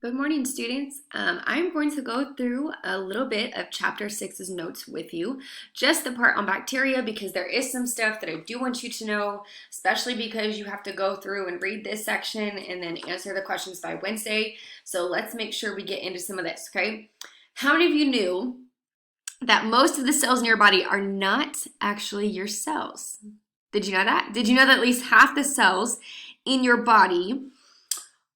Good morning, students. I'm going to go through a little bit of Chapter 6's notes with you, just the part on bacteria, because there is some stuff that I do want you to know, especially because you have to go through and read this section and then answer the questions by Wednesday. So let's make sure we get into some of this, okay? How many of you knew that most of the cells in your body are not actually your cells? Did you know that? Did you know that at least half the cells in your body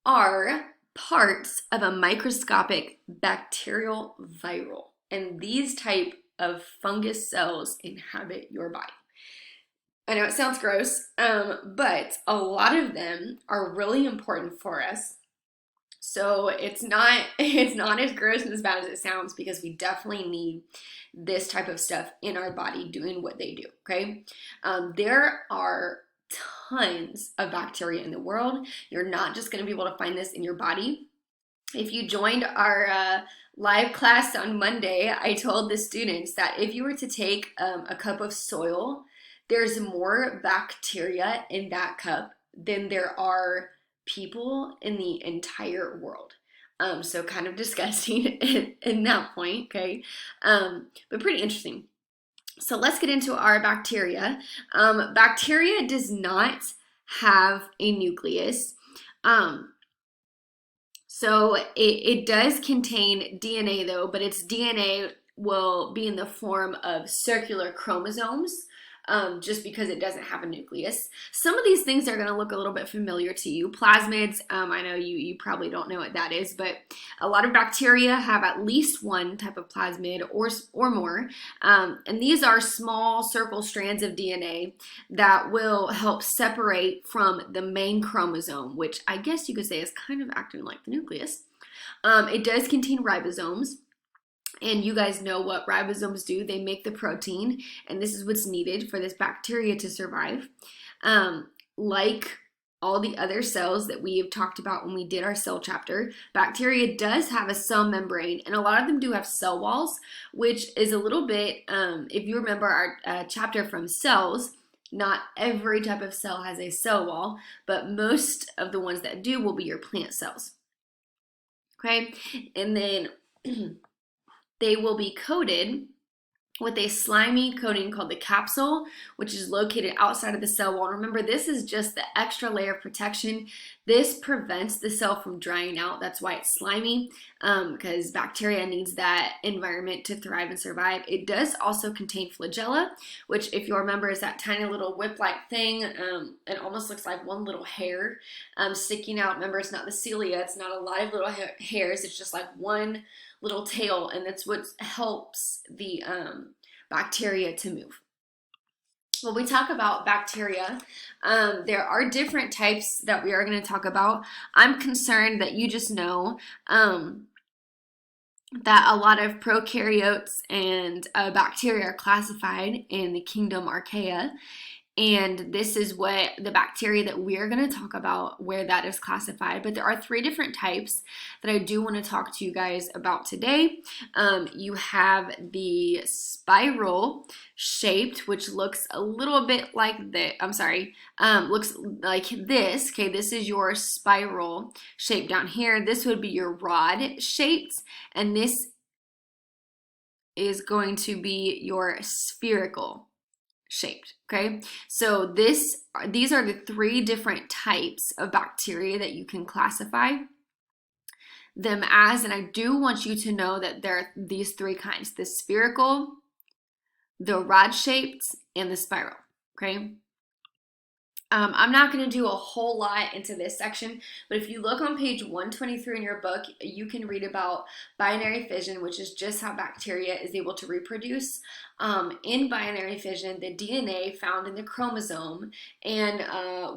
are parts of a microscopic bacterial viral, and these type of fungus cells inhabit your body? I know it sounds gross, but a lot of them are really important for us. So it's not as gross and as bad as it sounds, because we definitely need this type of stuff in our body doing what they do. Okay, there are tons of bacteria in the world. You're not just going to be able to find this in your body. If you joined our live class on Monday, I told the students that if you were to take a cup of soil, there's more bacteria in that cup than there are people in the entire world. So kind of disgusting in that point, okay? But pretty interesting. So let's get into our bacteria. Bacteria does not have a nucleus. So it does contain DNA though, but its DNA will be in the form of circular chromosomes, just because it doesn't have a nucleus. Some of these things are going to look a little bit familiar to you. Plasmids, I know you probably don't know what that is, but a lot of bacteria have at least one type of plasmid or more. And these are small circle strands of DNA that will help separate from the main chromosome, which I guess you could say is kind of acting like the nucleus. It does contain ribosomes. And you guys know what ribosomes do. They make the protein, and this is what's needed for this bacteria to survive. Like all the other cells that we have talked about when we did our cell chapter, bacteria does have a cell membrane, and a lot of them do have cell walls, which is a little bit, if you remember our chapter from cells, not every type of cell has a cell wall, but most of the ones that do will be your plant cells. Okay, and then they will be coated with a slimy coating called the capsule, which is located outside of the cell wall. Remember, this is just the extra layer of protection. This prevents the cell from drying out. That's why it's slimy, because bacteria needs that environment to thrive and survive. It does also contain flagella, which, if you remember, is that tiny little whip-like thing. It almost looks like one little hair sticking out. Remember, it's not the cilia. It's not a lot of little hairs. It's just like one little tail, and that's what helps the bacteria to move. When we talk about bacteria, there are different types that we are going to talk about. I'm concerned that you just know that a lot of prokaryotes and bacteria are classified in the kingdom Archaea. And this is what the bacteria that we're going to talk about, where that is classified. But there are three different types that I do want to talk to you guys about today. You have the spiral shaped, which looks a little bit like looks like this. Okay, this is your spiral shape down here. This would be your rod shaped, and this is going to be your spherical shaped. Okay, so these are the three different types of bacteria that you can classify them as, and I do want you to know that there are these three kinds: the spherical, the rod shaped, and the spiral. Okay, I'm not going to do a whole lot into this section, but if you look on page 123 in your book, you can read about binary fission, which is just how bacteria is able to reproduce. In binary fission, the DNA found in the chromosome and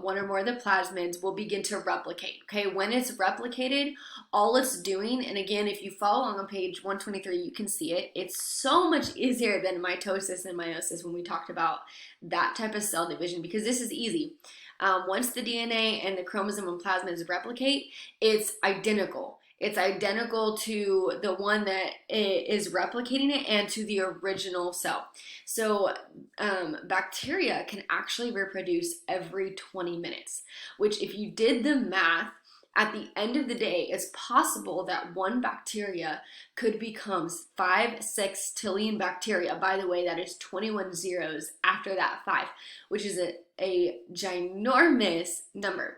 one or more of the plasmids will begin to replicate. Okay, when it's replicated, all it's doing, and again, if you follow along on page 123, you can see it. It's so much easier than mitosis and meiosis when we talked about that type of cell division, because this is easy. Once the DNA and the chromosome and plasmids replicate, it's identical. It's identical to the one that is replicating it and to the original cell. So bacteria can actually reproduce every 20 minutes, which, if you did the math, at the end of the day, it's possible that one bacteria could become 5 sextillion bacteria. By the way, that is 21 zeros after that 5, which is a ginormous number.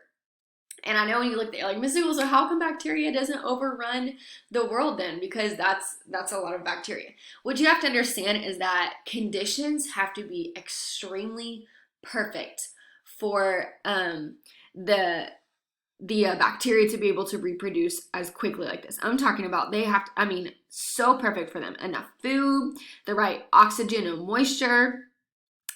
And I know when you look at it, like, Miss Eagle, so how come bacteria doesn't overrun the world then? Because that's a lot of bacteria. What you have to understand is that conditions have to be extremely perfect for the bacteria to be able to reproduce as quickly like this. I'm talking about they have to, I mean, so perfect for them. Enough food, the right oxygen and moisture.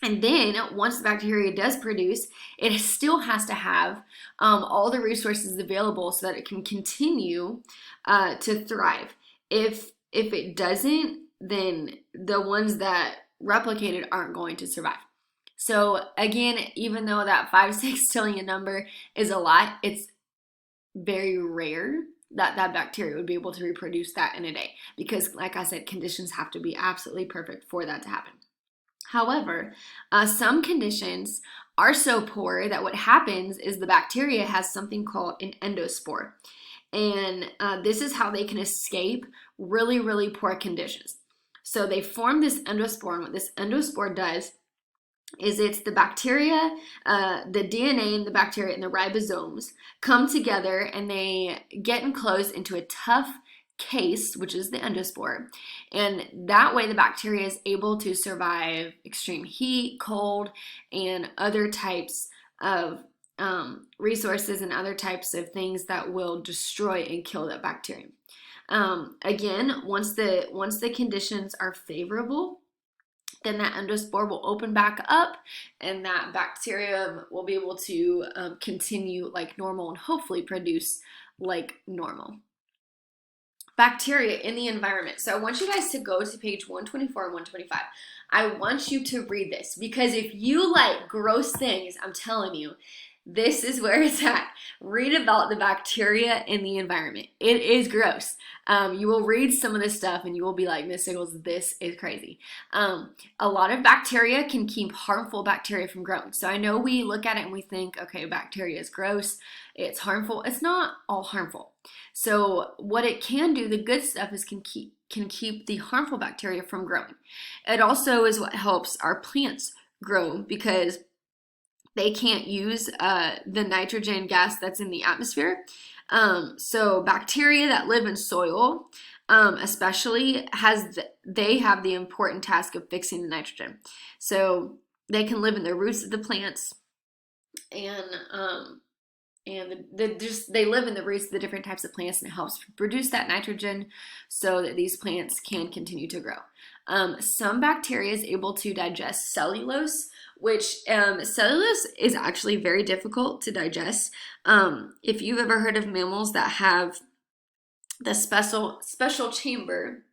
And then once the bacteria does produce, it still has to have all the resources available so that it can continue to thrive. If it doesn't, then the ones that replicated aren't going to survive. So again, even though that 5 sextillion number is a lot, it's very rare that that bacteria would be able to reproduce that in a day, because like I said, conditions have to be absolutely perfect for that to happen. However, some conditions are so poor that what happens is the bacteria has something called an endospore. And this is how they can escape really, really poor conditions. So they form this endospore, and what this endospore does is it's the bacteria, the DNA in the bacteria and the ribosomes come together and they get enclosed into a tough case, which is the endospore. And that way the bacteria is able to survive extreme heat, cold, and other types of resources and other types of things that will destroy and kill that bacteria. Again, once the conditions are favorable, then that endospore will open back up and that bacterium will be able to continue like normal and hopefully produce like normal. Bacteria in the environment. So I want you guys to go to page 124 and 125. I want you to read this because if you like gross things, I'm telling you, this is where it's at. Read about the bacteria in the environment. It is gross. You will read some of this stuff and you will be like, Miss Siggles, this is crazy. A lot of bacteria can keep harmful bacteria from growing. So I know we look at it and we think, okay, bacteria is gross, it's harmful. It's not all harmful. So what it can do, the good stuff is can keep the harmful bacteria from growing. It also is what helps our plants grow because they can't use the nitrogen gas that's in the atmosphere. So bacteria that live in soil, especially, they have the important task of fixing the nitrogen. So they can live in the roots of the plants, and they live in the roots of the different types of plants, and it helps produce that nitrogen so that these plants can continue to grow. Some bacteria is able to digest cellulose, which cellulose is actually very difficult to digest. If you've ever heard of mammals that have the special chamber,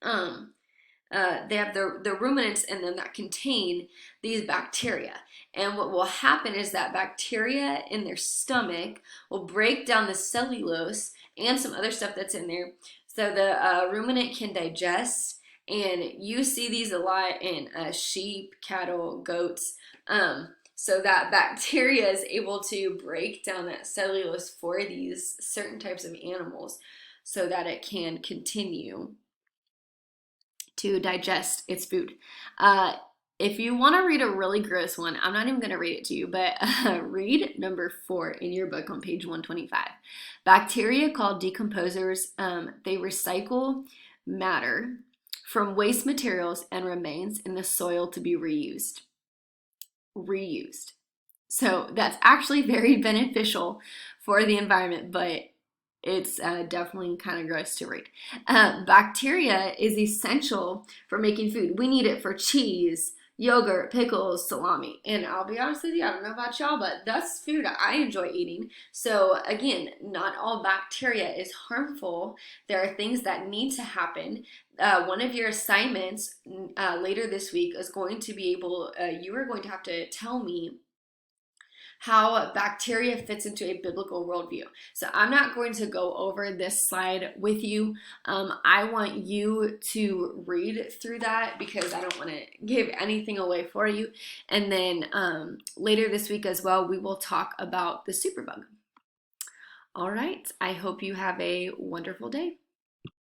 they have the ruminants in them that contain these bacteria. And what will happen is that bacteria in their stomach will break down the cellulose and some other stuff that's in there so the ruminant can digest. And you see these a lot in sheep, cattle, goats. So that bacteria is able to break down that cellulose for these certain types of animals so that it can continue to digest its food. If you want to read a really gross one, I'm not even going to read it to you, but read number 4 in your book on page 125. Bacteria called decomposers, they recycle matter from waste materials and remains in the soil to be reused. So that's actually very beneficial for the environment, but it's definitely kind of gross to read. Bacteria is essential for making food. We need it for cheese, yogurt, pickles, salami. And I'll be honest with you, I don't know about y'all, but that's food I enjoy eating. So again, not all bacteria is harmful. There are things that need to happen. One of your assignments later this week is going to be you are going to have to tell me how bacteria fits into a biblical worldview. So I'm not going to go over this slide with you. I want you to read through that because I don't want to give anything away for you. And then later this week as well, we will talk about the superbug. All right. I hope you have a wonderful day.